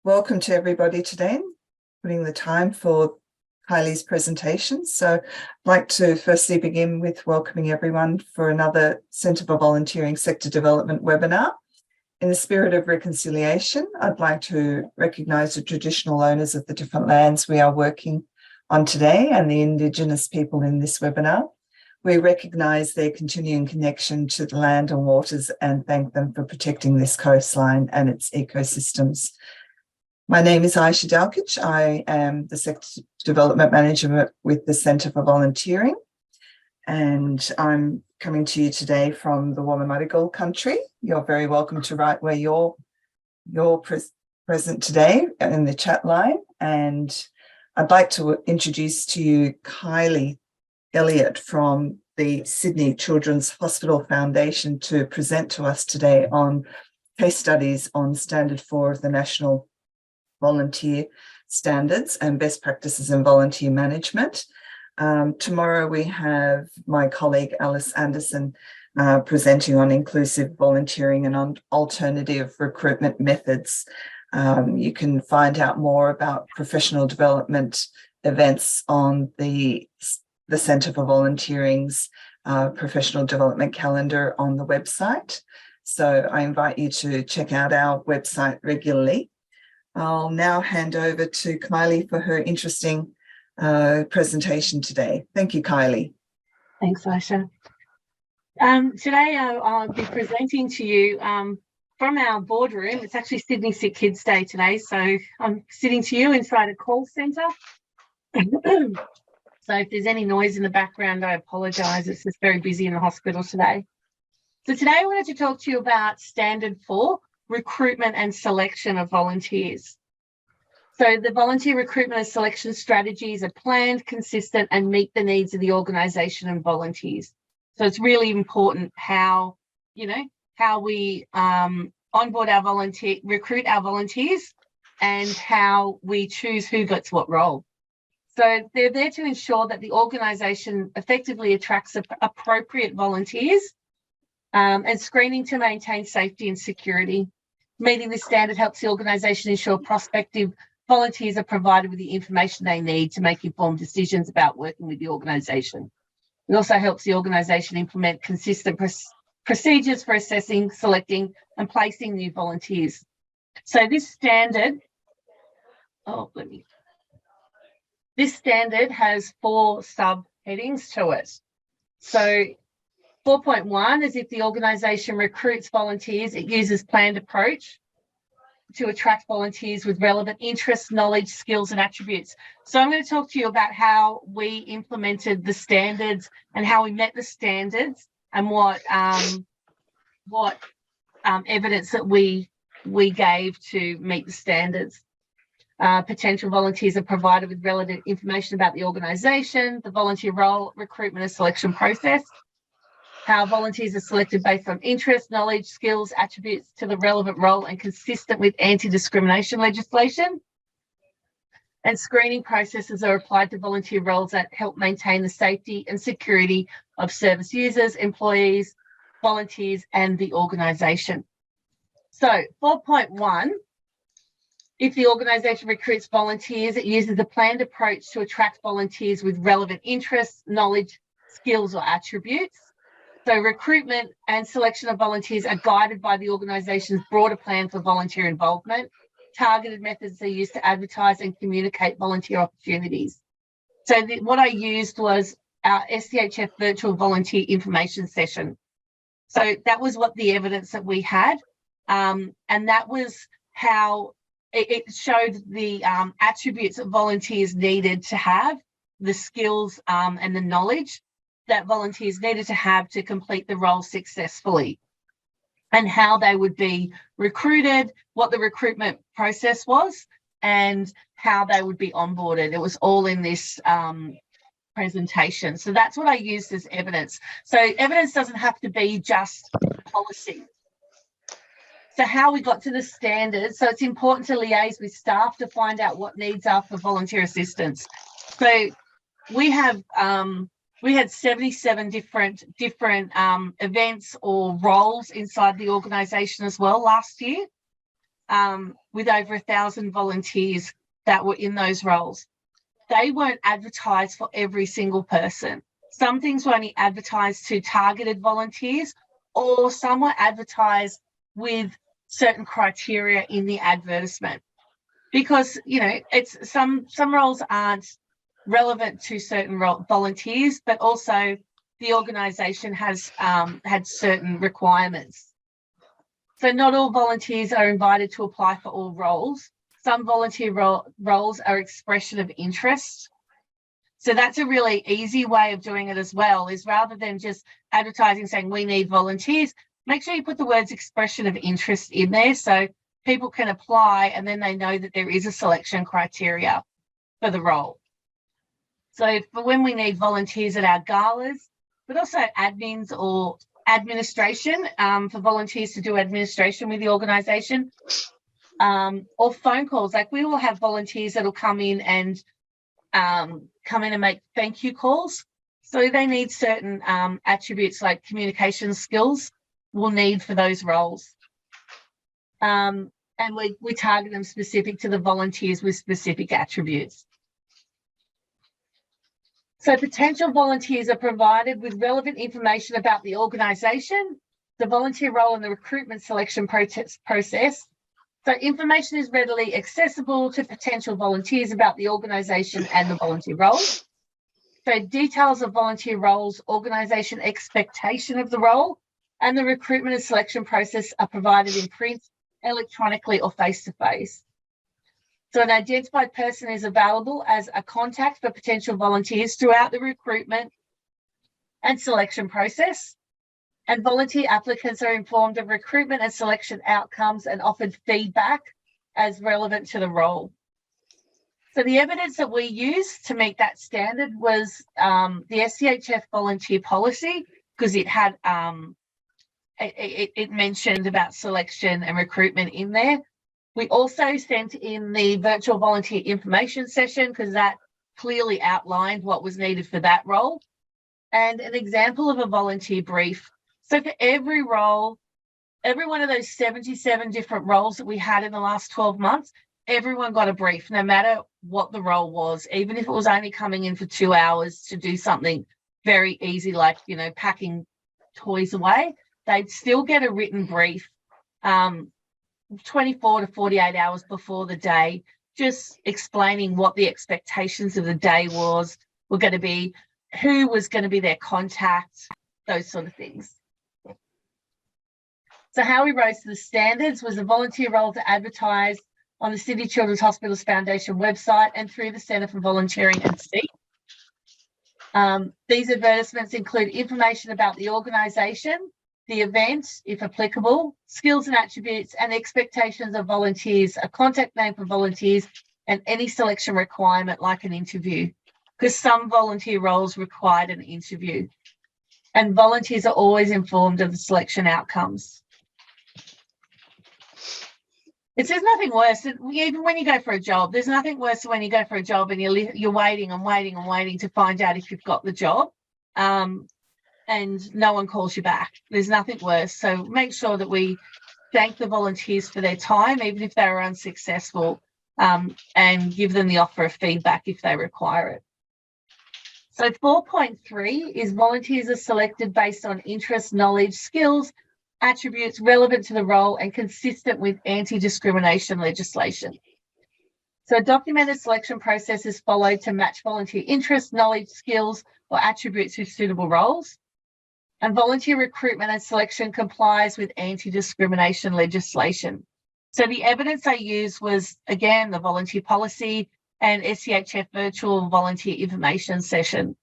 Welcome to everybody today, putting the time for Kylie's presentation. So I'd like to firstly begin with welcoming everyone for another Centre for Volunteering Sector Development webinar. In the spirit of reconciliation, I'd like to recognise the traditional owners of the different lands we are working on today and the Indigenous people in this webinar. We recognise their continuing connection to the land and waters and thank them for protecting this coastline and its ecosystems. My name is Aisha Dalkich. I am the Sector Development Manager with the Centre for Volunteering, and I'm coming to you today from the Wallumattagal country. You're very welcome to write where you're present today in the chat line. And I'd like to introduce to you Kylie Elliott from the Sydney Children's Hospital Foundation to present to us today on case studies on Standard 4 of the National Volunteer Standards and Best Practices in Volunteer Management. Tomorrow we have my colleague Alice Anderson presenting on inclusive volunteering and on alternative recruitment methods. You can find out more about professional development events on the Centre for Volunteering's professional development calendar on the website. So I invite you to check out our website regularly. I'll now hand over to Kylie for her interesting presentation today. Thank you, Kylie. Thanks, Aisha. Today I'll be presenting to you from our boardroom. It's actually Sydney Sick Kids Day today, so I'm sitting to you inside a call centre. So if there's any noise in the background, I apologise. It's just very busy in the hospital today. So today I wanted to talk to you about Standard 4, Recruitment and Selection of Volunteers. So the volunteer recruitment and selection strategies are planned, consistent, and meet the needs of the organisation and volunteers. So it's really important how we onboard our recruit our volunteers, and how we choose who gets what role. So they're there to ensure that the organisation effectively attracts appropriate volunteers, and screening to maintain safety and security. Meeting this standard helps the organisation ensure prospective volunteers are provided with the information they need to make informed decisions about working with the organisation. It also helps the organisation implement consistent procedures for assessing, selecting and placing new volunteers. So this standard, this standard has 4 subheadings to it. So 4.1 is if the organisation recruits volunteers, it uses planned approach to attract volunteers with relevant interests, knowledge, skills and attributes. So I'm going to talk to you about how we implemented the standards and how we met the standards and what evidence that we gave to meet the standards. Potential volunteers are provided with relevant information about the organisation, the volunteer role, recruitment and selection process, how volunteers are selected based on interest, knowledge, skills, attributes to the relevant role and consistent with anti-discrimination legislation. And screening processes are applied to volunteer roles that help maintain the safety and security of service users, employees, volunteers and the organisation. So 4.1, if the organisation recruits volunteers, it uses a planned approach to attract volunteers with relevant interests, knowledge, skills or attributes. So recruitment and selection of volunteers are guided by the organisation's broader plan for volunteer involvement. Targeted methods are used to advertise and communicate volunteer opportunities. So what I used was our SCHF virtual volunteer information session. So that was what the evidence that we had, and that was how it showed the attributes that volunteers needed to have, the skills and the knowledge that volunteers needed to have to complete the role successfully, and how they would be recruited, what the recruitment process was, and how they would be onboarded. It was all in this presentation. So that's what I used as evidence. So evidence doesn't have to be just policy. So how we got to the standards. So it's important to liaise with staff to find out what needs are for volunteer assistance. So we had 77 different events or roles inside the organisation as well last year, with over 1,000 volunteers that were in those roles. They weren't advertised for every single person. Some things were only advertised to targeted volunteers, or some were advertised with certain criteria in the advertisement. Because, you know, it's some roles aren't relevant to certain volunteers, but also the organisation has had certain requirements. So not all volunteers are invited to apply for all roles. Some volunteer roles are expression of interest. So that's a really easy way of doing it as well, is rather than just advertising saying we need volunteers, make sure you put the words expression of interest in there so people can apply and then they know that there is a selection criteria for the role. So for when we need volunteers at our galas, but also admins or administration, for volunteers to do administration with the organisation, or phone calls. Like we will have volunteers that will come in and make thank you calls. So they need certain attributes like communication skills we'll need for those roles. And we target them specific to the volunteers with specific attributes. So potential volunteers are provided with relevant information about the organisation, the volunteer role and the recruitment selection process. So information is readily accessible to potential volunteers about the organisation and the volunteer role. So details of volunteer roles, organisation expectation of the role, and the recruitment and selection process are provided in print, electronically or face-to-face. So an identified person is available as a contact for potential volunteers throughout the recruitment and selection process. And volunteer applicants are informed of recruitment and selection outcomes and offered feedback as relevant to the role. So the evidence that we used to meet that standard was the SCHF volunteer policy, because it had it mentioned about selection and recruitment in there. We also sent in the virtual volunteer information session because that clearly outlined what was needed for that role, and an example of a volunteer brief. So for every role, every one of those 77 different roles that we had in the last 12 months, everyone got a brief, no matter what the role was, even if it was only coming in for 2 hours to do something very easy, like, you know, packing toys away, they'd still get a written brief 24 to 48 hours before the day, just explaining what the expectations of the day were going to be, who was going to be their contact, those sort of things. So how we rose to the standards was a volunteer role to advertise on the Sydney Children's Hospitals Foundation website and through the Centre for Volunteering and SEEK. These advertisements include information about the organisation, the event, if applicable, skills and attributes and expectations of volunteers, a contact name for volunteers, and any selection requirement like an interview, because some volunteer roles required an interview. And volunteers are always informed of the selection outcomes. It says nothing worse, even when you go for a job, there's nothing worse than when you go for a job and you're waiting and waiting and waiting to find out if you've got the job, and no one calls you back. There's nothing worse. So make sure that we thank the volunteers for their time, even if they were unsuccessful, and give them the offer of feedback if they require it. So 4.3 is volunteers are selected based on interest, knowledge, skills, attributes relevant to the role and consistent with anti-discrimination legislation. So a documented selection process is followed to match volunteer interest, knowledge, skills, or attributes with suitable roles. And volunteer recruitment and selection complies with anti-discrimination legislation. So the evidence I used was, again, the volunteer policy and SCHF virtual volunteer information session.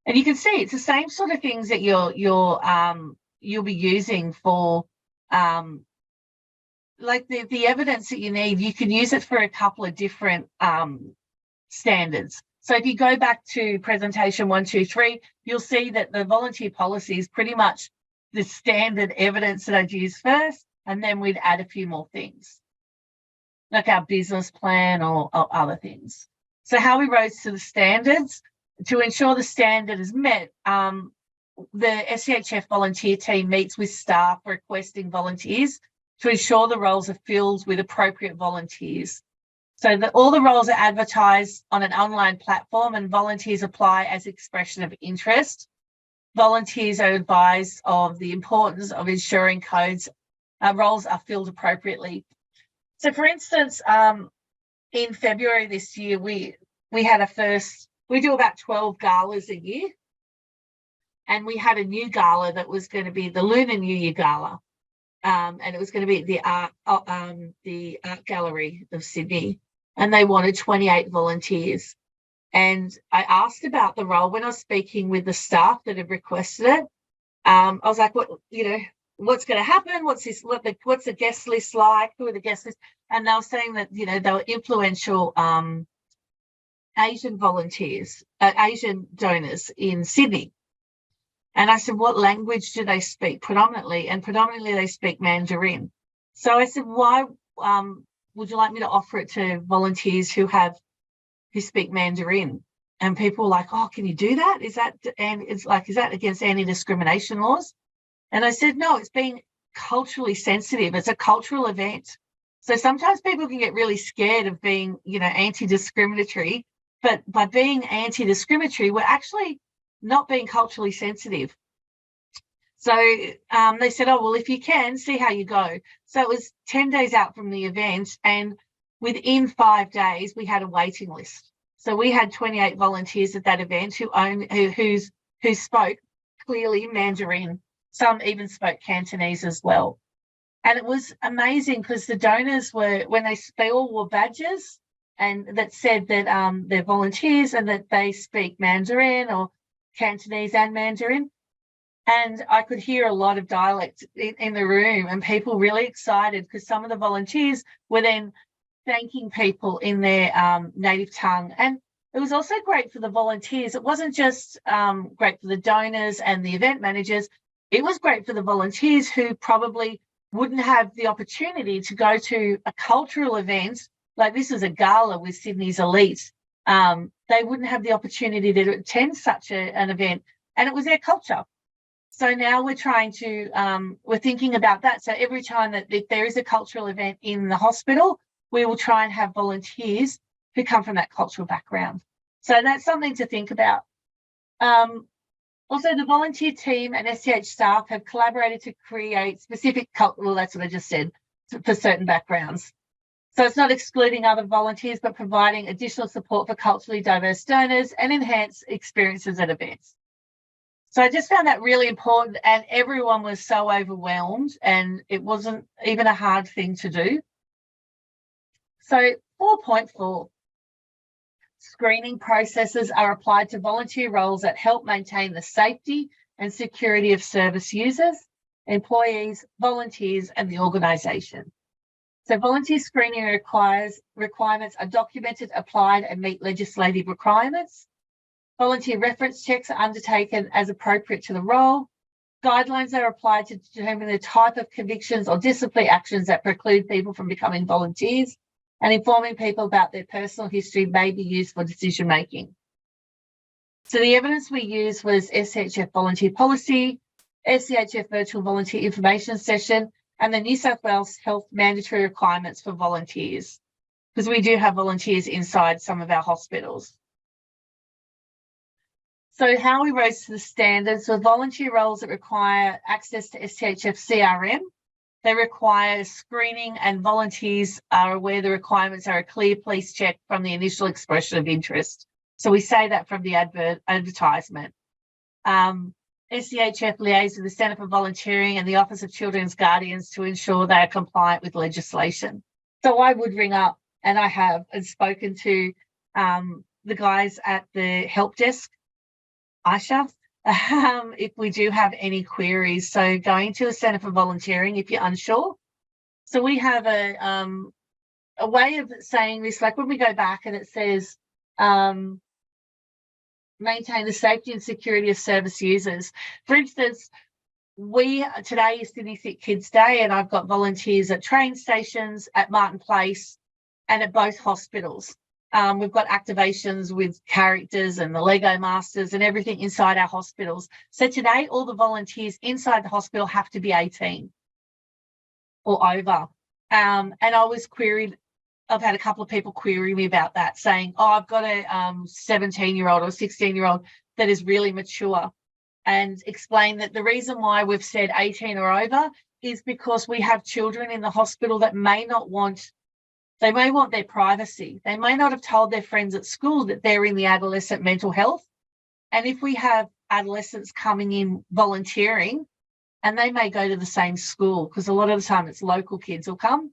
And you can see it's the same sort of things that you'll be using for like the evidence that you need. You can use it for a couple of different standards. So if you go back to presentation 1, 2, 3, you'll see that the volunteer policy is pretty much the standard evidence that I'd use first, and then we'd add a few more things, like our business plan or other things. So how we rose to the standards to ensure the standard is met, the SCHF volunteer team meets with staff requesting volunteers to ensure the roles are filled with appropriate volunteers. So that all the roles are advertised on an online platform and volunteers apply as expression of interest. Volunteers are advised of the importance of ensuring roles are filled appropriately. So for instance, in February this year, we had we do about 12 galas a year. And we had a new gala that was going to be the Lunar New Year Gala. And it was going to be at the Art Gallery of Sydney. And they wanted 28 volunteers. And I asked about the role when I was speaking with the staff that had requested it. I was like, what's going to happen? What's the guest list like? Who are the guest lists? And they were saying that, they were influential Asian volunteers, Asian donors in Sydney. And I said, what language do they speak predominantly? And predominantly they speak Mandarin. So I said, why would you like me to offer it to volunteers who speak Mandarin? And people were like, oh, can you do that? Is that against anti-discrimination laws? And I said, no, it's being culturally sensitive. It's a cultural event. So sometimes people can get really scared of being, anti-discriminatory, but by being anti-discriminatory, we're actually not being culturally sensitive. So they said, oh, well, if you can, see how you go. So it was 10 days out from the event, and within 5 days, we had a waiting list. So we had 28 volunteers at that event who spoke clearly Mandarin. Some even spoke Cantonese as well. And it was amazing because the donors they all wore badges and that said that they're volunteers and that they speak Mandarin or Cantonese and Mandarin. And I could hear a lot of dialect in the room and people really excited because some of the volunteers were then thanking people in their native tongue. And it was also great for the volunteers. It wasn't just great for the donors and the event managers. It was great for the volunteers who probably wouldn't have the opportunity to go to a cultural event. Like this is a gala with Sydney's elite. They wouldn't have the opportunity to attend such an event, and it was their culture. So now we're thinking about that. So every time that if there is a cultural event in the hospital, we will try and have volunteers who come from that cultural background. So that's something to think about. Also, the volunteer team and SCH staff have collaborated to create specific that's what I just said, for certain backgrounds. So it's not excluding other volunteers, but providing additional support for culturally diverse donors and enhance experiences at events. So I just found that really important, and everyone was so overwhelmed, and it wasn't even a hard thing to do. So 4.4, screening processes are applied to volunteer roles that help maintain the safety and security of service users, employees, volunteers, and the organisation. So volunteer screening requirements are documented, applied, and meet legislative requirements. Volunteer reference checks are undertaken as appropriate to the role. Guidelines are applied to determine the type of convictions or disciplinary actions that preclude people from becoming volunteers, and informing people about their personal history may be used for decision making. So the evidence we used was SCHF volunteer policy, SCHF virtual volunteer information session, and the New South Wales Health mandatory requirements for volunteers, because we do have volunteers inside some of our hospitals. So how we rose to the standards for volunteer roles that require access to SCHF CRM, they require screening, and volunteers are aware the requirements are a clear police check from the initial expression of interest. So we say that from the advertisement. SCHF liaise with the Centre for Volunteering and the Office of Children's Guardians to ensure they are compliant with legislation. So I would ring up, and I have, and spoken to the guys at the help desk, Aisha, if we do have any queries. So going to the Centre for Volunteering if you're unsure. So we have a way of saying this, like when we go back and it says maintain the safety and security of service users. For instance, today is Sydney Sick Kids Day, and I've got volunteers at train stations, at Martin Place, and at both hospitals. We've got activations with characters and the Lego Masters and everything inside our hospitals. So today, all the volunteers inside the hospital have to be 18 or over. And I was queried, I've had a couple of people query me about that, saying, oh, I've got a 17-year-old or 16-year-old that is really mature, and explain that the reason why we've said 18 or over is because we have children in the hospital that may want their privacy. They may not have told their friends at school that they're in the adolescent mental health. And if we have adolescents coming in volunteering, and they may go to the same school, because a lot of the time it's local kids will come.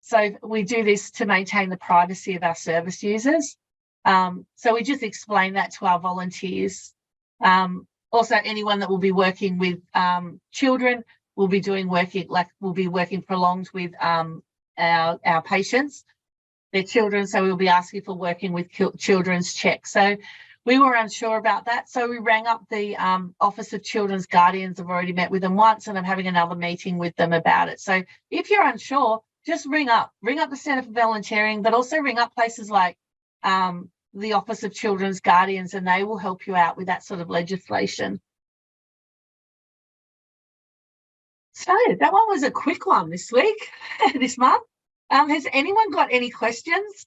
So we do this to maintain the privacy of our service users. So we just explain that to our volunteers. Also, anyone that will be working with children will be working prolonged with our patients, their children. So we'll be asking for working with children's check. So we were unsure about that. So we rang up the Office of Children's Guardians. I've already met with them once, and I'm having another meeting with them about it. So if you're unsure, just ring up the Centre for Volunteering, but also ring up places like the Office of Children's Guardians, and they will help you out with that sort of legislation. So that one was a quick one this week, this month. Has anyone got any questions?